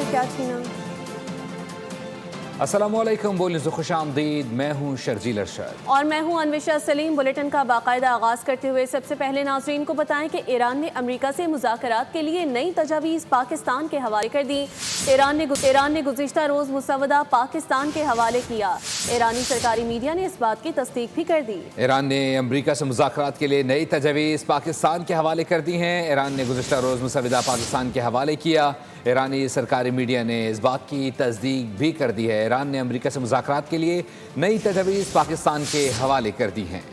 से क्या छीना। अस्सलामुअलैकुम, बोलने से खुशामदीद। मैं हूँ शर्जील अरशद और मैं हूँ अनविशा सलीम। बुलेटिन का बाकायदा आगाज़ करते हुए सबसे पहले नाज़रीन को बताएं कि ईरान ने अमेरिका से मुज़ाकरात के लिए नई तजावीज़ पाकिस्तान के हवाले कर दी। ईरान ने गुज़िश्ता रोज़ मुसवदा पाकिस्तान के हवाले किया। ईरानी सरकारी मीडिया ने इस बात की तस्दीक भी कर दी। ईरान ने अमेरिका से मुज़ाकरात के लिए नई तजावीज़ पाकिस्तान के हवाले कर दी हैं। ईरान ने गुज़िश्ता रोज़ मुसवदा पाकिस्तान के हवाले किया। ईरानी सरकारी मीडिया ने इस बात की तस्दीक भी कर दी है। ईरान ने अमेरिका से मुज़ाकरात के लिए नई तजावीज़ पाकिस्तान के हवाले कर दी हैं।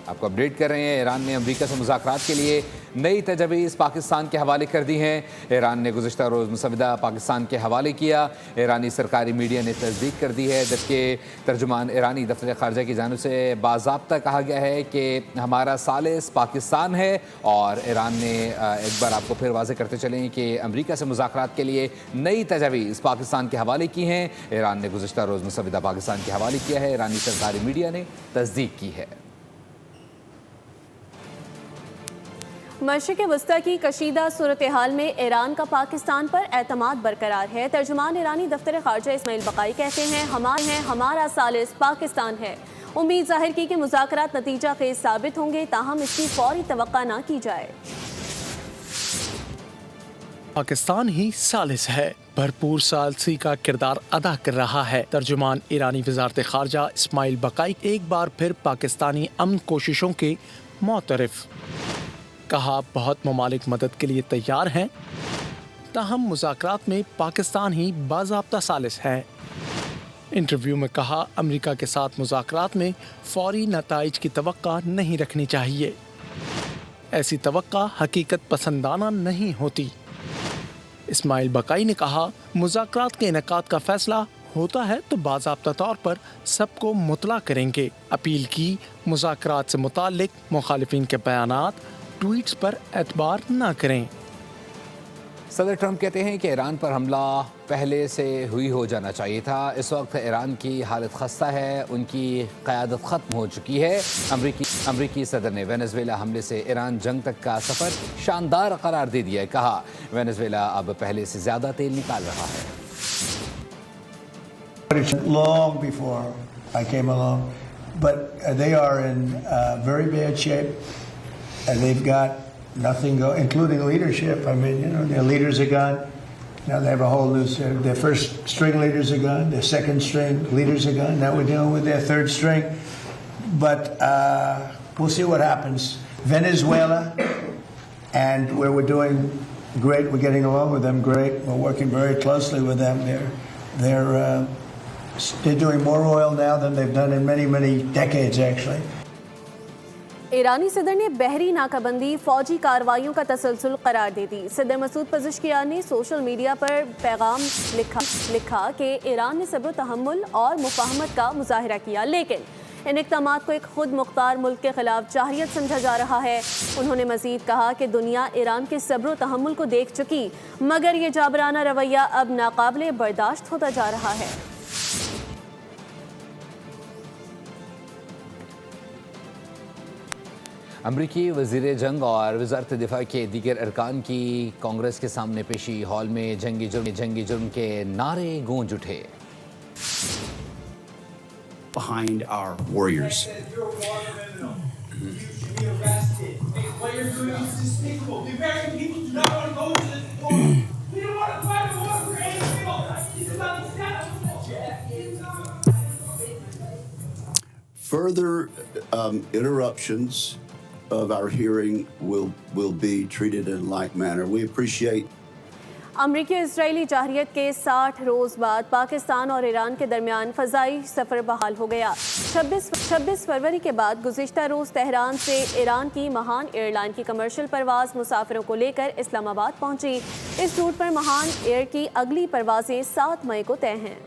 आपको अपडेट कर रहे हैं, ईरान ने अमेरिका से मुज़ाकरात के लिए नई तजावीज़ पाकिस्तान के हवाले कर दी हैं। ईरान ने गुज़िश्ता रोज़ मुसवदा पाकिस्तान के हवाले किया। ईरानी सरकारी मीडिया ने तस्दीक कर दी है, जबकि तर्जुमान ईरानी दफ्तर ख़ारजा की जानिब से बाज़ाब्ता कहा गया है कि हमारा सालिस पाकिस्तान है। और ईरान ने एक बार आपको फिर वाज़ेह करते चलें कि अमेरिका से मुज़ाकरात के लिए नई तजावीज़ पाकिस्तान के हवाले की हैं। ईरान ने गुज़िश्ता रोज़ मुसवदा पाकिस्तान के हवाले किया है। ईरानी सरकारी मीडिया ने तस्दीक की है। मशरिक़ वस्ता की कशीदा सूरत हाल में ईरान का पाकिस्तान पर एतमाद बरकरार है। तर्जुमान ईरानी दफ्तर ख़ारजा इस्माइल बक़ाई कहते हैं, हमारा सालिस पाकिस्तान है। उम्मीद जाहिर की कि मुज़ाकरात नतीजा खेज़ साबित होंगे, ताहम इसकी फौरी तवक्का न की जाए। पाकिस्तान ही सालिस है, भरपूर सालसी का किरदार अदा कर रहा है। तर्जुमान ईरानी वज़ारत ख़ारजा इस्माइल बक़ाई एक बार फिर पाकिस्तानी अमन कोशिशों के मोतरफ़। कहा, बहुत ममालिक मदद के लिए तैयार हैं, ताहम मुज़ाकरात में पाकिस्तान ही बाज़ाब्ता सालिस है। इंटरव्यू में कहा, अमेरिका के साथ मुज़ाकरात में फौरी नताइज की तवक्का नहीं रखनी चाहिए। ऐसी तवक्का हकीकत पसंदाना नहीं होती। इस्माइल बक़ाई ने कहा, मुज़ाकरात के इनेकाद का फैसला होता है तो बाज़ाब्ता तौर पर सबको मुतला करेंगे। अपील की, मुज़ाकरात से मुताल्लिक मुखालिफिन के बयानात ट्वीट्स पर एतबार न करें। सदर ट्रंप कहते हैं कि ईरान पर हमला पहले से हुई हो जाना चाहिए था। इस वक्त ईरान की हालत खस्ता है, उनकी क़यादत ख़त्म हो चुकी है। अमरीकी सदर ने वेनेज़ुएला हमले से ईरान जंग तक का सफ़र शानदार करार दे दिया है। कहा, वेनेज़ुएला अब पहले से ज़्यादा तेल निकाल रहा है। Long before I came along, but they are in very bad shape, and they've got nothing going, including leadership. I mean, you know, their leaders are gone. Now they have a whole new. Their first string leaders are gone. Their second string leaders are gone. Now we're dealing with their third string. But we'll see what happens. Venezuela, and where we're doing great. We're getting along with them great. We're working very closely with them. They're doing more oil now than they've done in many decades, actually. ईरानी सदर ने बहरी नाकाबंदी फौजी कार्रवाइयों का तसलसल करार दे दी। सदर मसूद पज़ेश्कियान ने social media पर पैगाम लिखा कि ईरान ने सब्र तहम्मुल और मुफाहमत का मुजाहिरा किया, लेकिन इन इक़दामात को एक खुद मुख्तार मुल्क के खिलाफ जाहियत समझा जा रहा है। उन्होंने मज़ीद कहा कि दुनिया ईरान के सब्र तहम्मुल को देख चुकी, मगर ये जाबराना रवैया अब नाकाबिले बर्दाश्त होता जा रहा है। अमरीकी वज़ीर जंग और वज़ारत दिफा के दीगर अरकान की कांग्रेस के सामने पेशी हॉल में जंगी जुर्म के नारे गूंज उठे। Behind our warriors. Further interruptions of our hearing will be treated in like manner. We appreciate. अमरीकी और इजरायली जारहियत के 60 रोज़ बाद पाकिस्तान और ईरान के दरमियान फ़ज़ाई सफ़र बहाल हो गया। 26 फरवरी के बाद गुज़िश्ता रोज़ तेहरान से ईरान की महान एयरलाइन की कमर्शियल परवाज़ मुसाफिरों को लेकर इस्लामाबाद पहुंची। इस रूट पर महान एयर की अगली परवाज़ें 7 मई को तय हैं।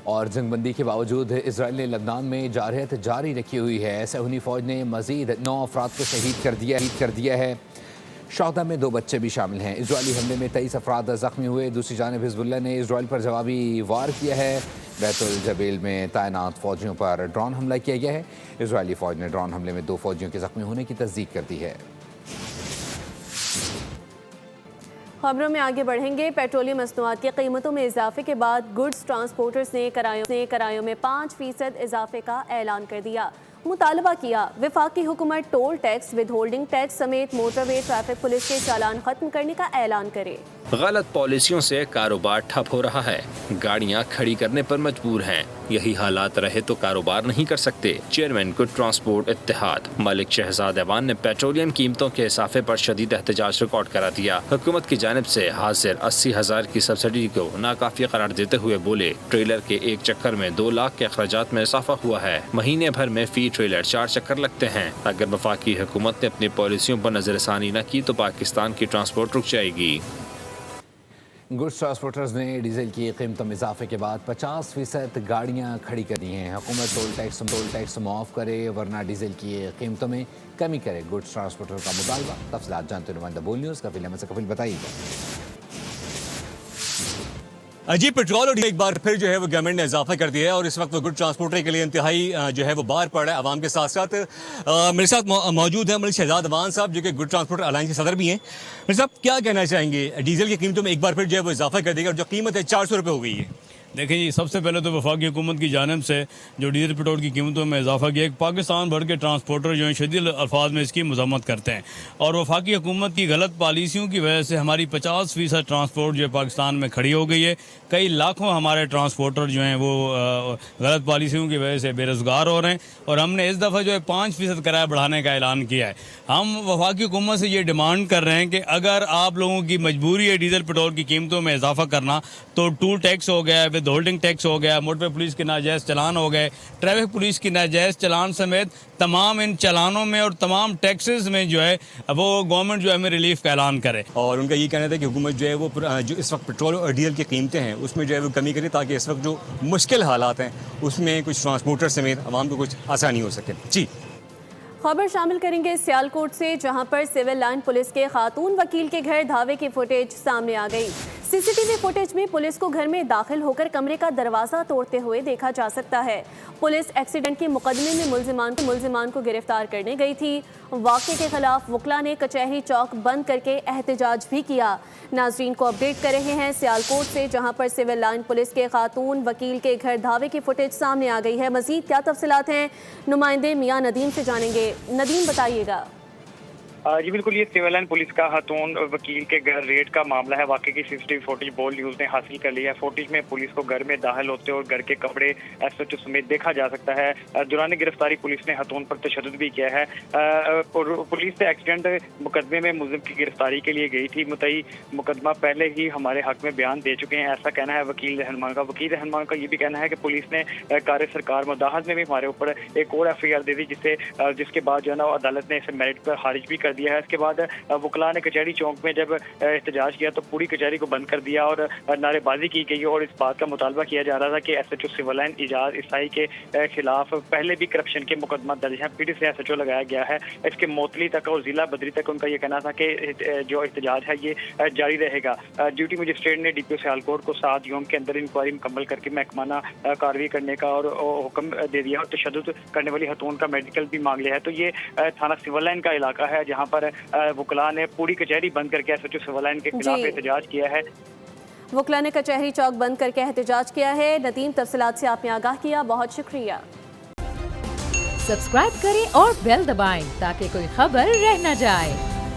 और जंगबंदी के बावजूद इसराइल ने लबनान में जारहियत जारी रखी हुई है। सहूनी फ़ौज ने मज़ीद 9 अफराद को शहीद कर दिया है। शोहदा में 2 बच्चे भी शामिल हैं। इजरायली हमले में 23 अफराद ज़ख्मी हुए। दूसरी जानिब हिजबुल्लाह ने इसराइल पर जवाबी वार किया है। बैतुल जबील में तैनात फौजियों पर ड्रोन हमला किया गया है। इसराइली फौज ने ड्रोन हमले में 2 फौजियों के ज़ख्मी होने की तस्दीक कर दी है। खबरों में आगे बढ़ेंगे। पेट्रोलियम मसनूआत की कीमतों में इजाफे के बाद गुड्स ट्रांसपोर्टर्स ने किरायों में 5% इजाफे का ऐलान कर दिया। मुतालबा किया वफाकी हुकूमत टोल टैक्स, विदहोल्डिंग टैक्स समेत मोटरवे ट्रैफिक पुलिस के चालान खत्म करने का ऐलान करे। गलत पॉलिसियों से कारोबार ठप हो रहा है। गाड़ियां खड़ी करने पर मजबूर हैं। यही हालात रहे तो कारोबार नहीं कर सकते। चेयरमैन गुड ट्रांसपोर्ट इत्तेहाद मलिक शहजाद ऐवान ने पेट्रोलियम कीमतों के इजाफे पर शदीद एहतजाज रिकॉर्ड करा दिया। हुकूमत की जानिब से हाजिर 80,000 की सब्सिडी को नाकाफी करार देते हुए बोले, ट्रेलर के एक चक्कर में 2 लाख के अखराजात में इजाफा हुआ है। महीने भर में फी ट्रेलर 4 चक्कर लगते हैं। अगर वफाकी हुकूमत ने अपनी पॉलिसियों पर नजरसानी न की तो पाकिस्तान की ट्रांसपोर्ट रुक जाएगी। गुड्स ट्रांसपोर्टर्स ने डीजल की कीमतों में इजाफे के बाद 50% गाड़ियां खड़ी कर दी हैं। हुकूमत टोल टैक्स मुआफ करे वरना डीजल की कीमतों में कमी करे। गुड्स ट्रांसपोर्टर का मुतालबा। तफसीलात जानते नुमाइंदा बोल न्यूज़ कफिल अहमद से। कफिल बताइएगा। जी, पेट्रोल और एक बार फिर जो है वो गवर्नमेंट ने इजाफा कर दिया है और इस वक्त वो गुड ट्रांसपोर्टर के लिए इंतहाई जो है वो बाहर पड़ा है आवाम के साथ साथ। मेरे साथ मौजूद है मलिक शहजाद ऐवान साहब जो कि गुड ट्रांसपोर्टर अलायंस के सदर भी हैं। मेरे साहब, क्या कहना चाहेंगे? डीजल की कीमतों में एक बार फिर जो है वो इजाफा कर देगा और जो कीमत है 400 रुपये हो गई है। देखिए जी, सबसे पहले तो वफाकी हुकूमत की जानिब से जो डीजल पेट्रोल की कीमतों में इजाफा किया, पाकिस्तान भर के ट्रांसपोर्टर जो हैं शदीद अल्फाज में इसकी मज़म्मत करते हैं और वफाकी हुकूमत की गलत पॉलिसियों की वजह से हमारी 50% ट्रांसपोर्ट जो है पाकिस्तान में खड़ी हो गई है। कई लाखों हमारे ट्रांसपोर्टर जो हैं वो गलत पॉलिसियों की वजह से बेरोज़गार हो रहे हैं और हमने इस दफ़ा जो है 5% किराया बढ़ाने का ऐलान किया है। हम वफाकी हुकूमत से ये डिमांड कर रहे हैं कि अगर आप लोगों की मजबूरी है डीजल पेट्रोल की कीमतों में इजाफा करना तो टोल टैक्स हो गया, विद होल्डिंग टैक्स हो गया, मोटर पुलिस के नाजायज़ चलान हो गए, ट्रैफिक पुलिस की नाजायज़ चलान समेत तमाम इन चलानों में और तमाम टैक्सेस में जो है वो गवर्नमेंट जो है हमें रिलीफ का ऐलान करे। और उनका ये कहना था कि हुकूमत जो है वो जो इस वक्त पेट्रोल और डीजल की कीमतें हैं उसमें जो है वो कमी करे ताकि इस वक्त जो मुश्किल हालात हैं उसमें कुछ ट्रांसपोर्टर समेत आवाम को कुछ आसानी हो सके। जी, खबर शामिल करेंगे सियालकोट से, जहां पर सिविल लाइन पुलिस के खातून वकील के घर धावे की फुटेज सामने आ गई। सीसीटीवी फुटेज में पुलिस को घर में दाखिल होकर कमरे का दरवाजा तोड़ते हुए देखा जा सकता है। पुलिस एक्सीडेंट के मुकदमे में मुलजिमान को गिरफ्तार करने गई थी। वाक़े के खिलाफ वकला ने कचहरी चौक बंद करके एहतजाज भी किया। नाजरीन को अपडेट कर रहे हैं सियालकोट से, जहां पर सिविल लाइन पुलिस के खातून वकील के घर धावे की फुटेज सामने आ गई है। मजीद क्या तफसीलात हैं नुमाइंदे मियां नदीम से जानेंगे। नदीम, बताइएगा। जी बिल्कुल, ये सिविल लाइन पुलिस का खातून वकील के घर रेड का मामला है। वाकई की सीसीटीवी फुटेज बोल न्यूज़ ने हासिल कर ली है। फुटेज में पुलिस को घर में दाखिल होते और घर के कपड़े एसएचओ समेत देखा जा सकता है। दौरान गिरफ्तारी पुलिस ने खातून पर तशद्दुद भी किया है और पुलिस से एक्सीडेंट मुकदमे में मुलजिम की गिरफ्तारी के लिए गई थी। मुतई मुकदमा पहले ही हमारे हक में बयान दे चुके हैं, ऐसा कहना है वकील रहनुमा का। वकील रहनुमा का ये भी कहना है कि पुलिस ने कार्य सरकार मुदाहत में भी हमारे ऊपर एक और FIR दे दी, जिसके बाद जो है ना अदालत ने इसे मेरिट पर खारिज भी कर दिया है। इसके बाद वकला ने कचहरी चौक में जब एहतजाज किया तो पूरी कचहरी को बंद कर दिया और नारेबाजी की गई और इस बात का मुतालबा किया जा रहा था कि SHO सिविल लाइन इजाज ईसाई के खिलाफ पहले भी करप्शन के मुकदमा दर्ज है। पीटी से SHO लगाया गया है। इसके मोतली तक और जिला बदरी तक उनका ये कहना था कि जो एहतजाज है ये जारी रहेगा। ड्यूटी मजिस्ट्रेट ने DPO सियालकोट को 7 यूम के अंदर इंक्वायरी मुकम्मल करके महकमाना कार्रवाई करने का और हुक्म दे दिया और तशद्दुद करने वाली खातून का मेडिकल भी मांग लिया है। तो ये थाना सिविल लाइन का इलाका है जहाँ पर वकला ने पूरी कचहरी बंद करके SHO सिविल लाइन के खिलाफ एहतजाज किया है। वकला ने कचहरी चौक बंद करके एहतजाज किया है। नदीम, तफसीलात से आपने आगाह किया, बहुत शुक्रिया। सब्सक्राइब करें और बेल दबाएं ताकि कोई खबर रह न जाए।